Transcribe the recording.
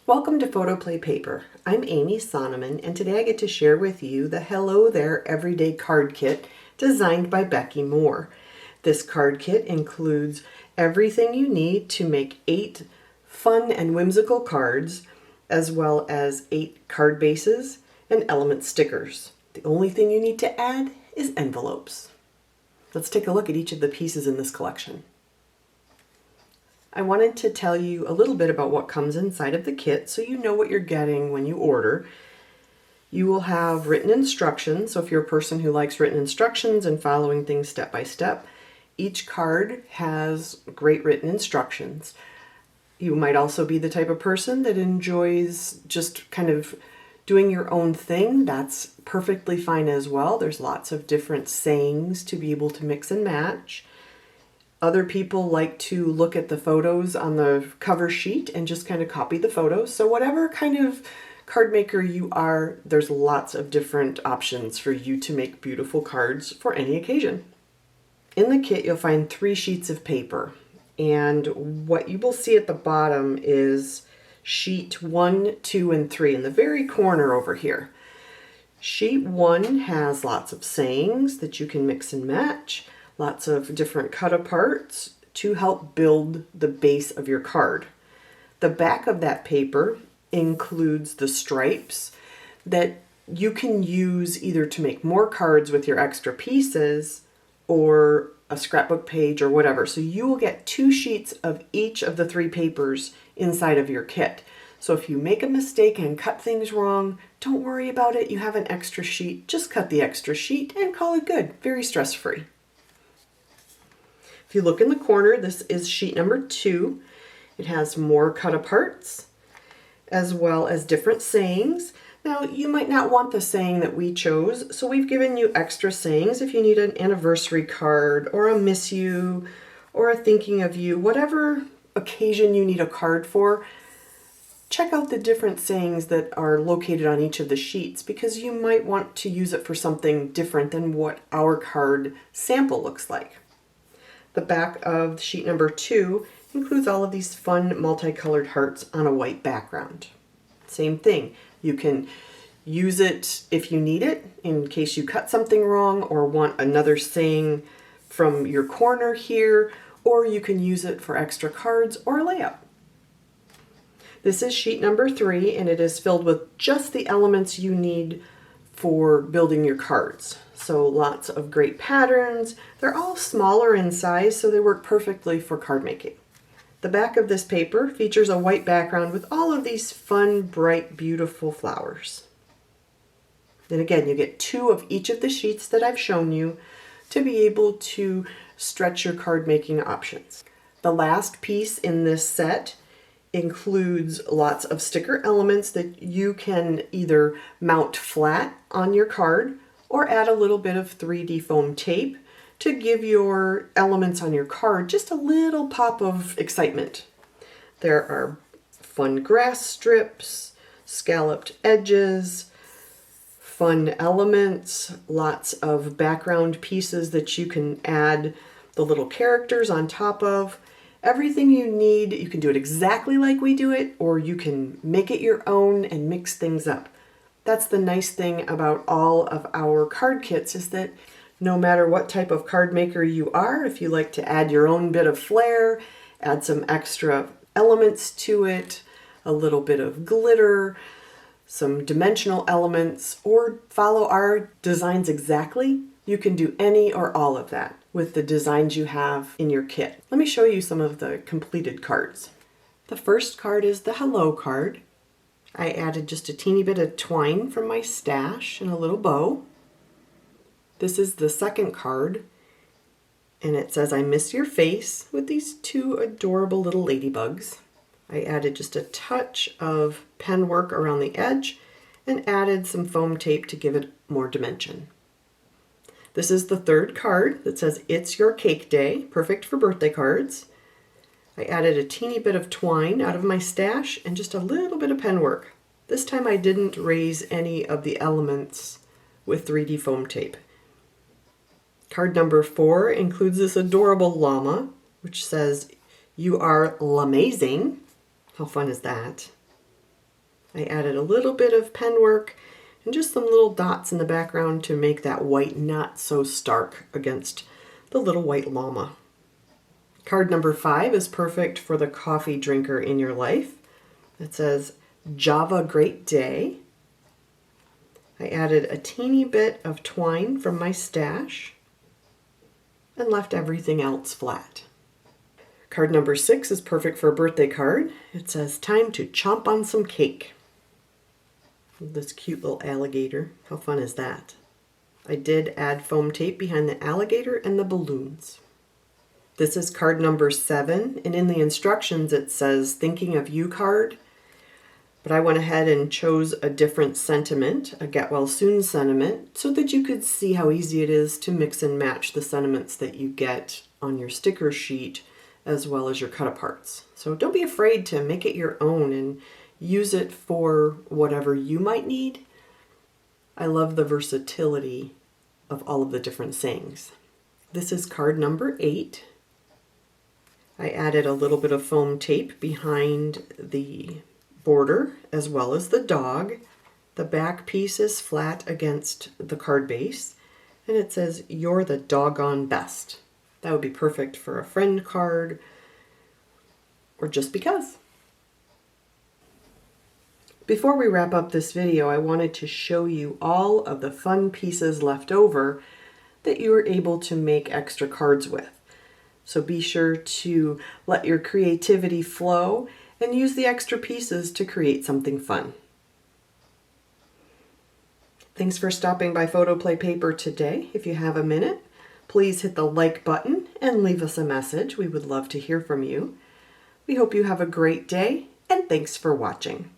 Welcome to PHOTOPLAY Paper. I'm Amy Sonneman, and today I get to share with you the Hello There Everyday Card Kit designed by Becky Moore. This card kit includes everything you need to make 8 fun and whimsical cards, as well as 8 card bases and element stickers. The only thing you need to add is envelopes. Let's take a look at each of the pieces in this collection. I wanted to tell you a little bit about what comes inside of the kit so you know what you're getting when you order. You will have written instructions, so if you're a person who likes written instructions and following things step by step, each card has great written instructions. You might also be the type of person that enjoys just kind of doing your own thing. That's perfectly fine as well. There's lots of different sayings to be able to mix and match. Other people like to look at the photos on the cover sheet and just kind of copy the photos. So whatever kind of card maker you are, there's lots of different options for you to make beautiful cards for any occasion. In the kit, you'll find 3 sheets of paper. And what you will see at the bottom is sheet 1, 2, and 3 in the very corner over here. Sheet 1 has lots of sayings that you can mix and match. Lots of different cut-aparts to help build the base of your card. The back of that paper includes the stripes that you can use either to make more cards with your extra pieces or a scrapbook page or whatever. So you will get 2 sheets of each of the 3 papers inside of your kit. So if you make a mistake and cut things wrong, don't worry about it. You have an extra sheet. Just cut the extra sheet and call it good. Very stress-free. If you look in the corner, this is sheet number 2. It has more cut-aparts, as well as different sayings. Now, you might not want the saying that we chose, so we've given you extra sayings if you need an anniversary card, or a miss you, or a thinking of you, whatever occasion you need a card for. Check out the different sayings that are located on each of the sheets, because you might want to use it for something different than what our card sample looks like. The back of sheet number 2 includes all of these fun multicolored hearts on a white background. Same thing, you can use it if you need it in case you cut something wrong or want another saying from your corner here, or you can use it for extra cards or layout. This is sheet number 3, and it is filled with just the elements you need for building your cards. So lots of great patterns. They're all smaller in size, so they work perfectly for card making. The back of this paper features a white background with all of these fun, bright, beautiful flowers. Then again, you get 2 of each of the sheets that I've shown you to be able to stretch your card making options. The last piece in this set includes lots of sticker elements that you can either mount flat on your card or add a little bit of 3D foam tape to give your elements on your card just a little pop of excitement. There are fun grass strips, scalloped edges, fun elements, lots of background pieces that you can add the little characters on top of. Everything you need, you can do it exactly like we do it, or you can make it your own and mix things up. That's the nice thing about all of our card kits, is that no matter what type of card maker you are, if you like to add your own bit of flair, add some extra elements to it, a little bit of glitter, some dimensional elements, or follow our designs exactly, you can do any or all of that with the designs you have in your kit. Let me show you some of the completed cards. The first card is the Hello card. I added just a teeny bit of twine from my stash and a little bow. This is the second card, and it says, I miss your face, with these 2 adorable little ladybugs. I added just a touch of pen work around the edge and added some foam tape to give it more dimension. This is the third card that says, It's Your Cake Day, perfect for birthday cards. I added a teeny bit of twine out of my stash and just a little bit of pen work. This time I didn't raise any of the elements with 3D foam tape. Card number 4 includes this adorable llama, which says, You are l'amazing. How fun is that? I added a little bit of pen work and just some little dots in the background to make that white not so stark against the little white llama. Card number 5 is perfect for the coffee drinker in your life. It says, Java Great Day. I added a teeny bit of twine from my stash and left everything else flat. Card number 6 is perfect for a birthday card. It says, time to chomp on some cake. This cute little alligator. How fun is that? I did add foam tape behind the alligator and the balloons. This is card number 7, and in the instructions it says, thinking of you card. But I went ahead and chose a different sentiment, a get well soon sentiment, so that you could see how easy it is to mix and match the sentiments that you get on your sticker sheet as well as your cut-aparts. So don't be afraid to make it your own and use it for whatever you might need. I love the versatility of all of the different sayings. This is card number 8. I added a little bit of foam tape behind the border as well as the dog. The back piece is flat against the card base and it says, you're the doggone best. That would be perfect for a friend card or just because. Before we wrap up this video, I wanted to show you all of the fun pieces left over that you were able to make extra cards with. So be sure to let your creativity flow and use the extra pieces to create something fun. Thanks for stopping by PHOTOPLAY Paper today. If you have a minute, please hit the like button and leave us a message. We would love to hear from you. We hope you have a great day, and thanks for watching.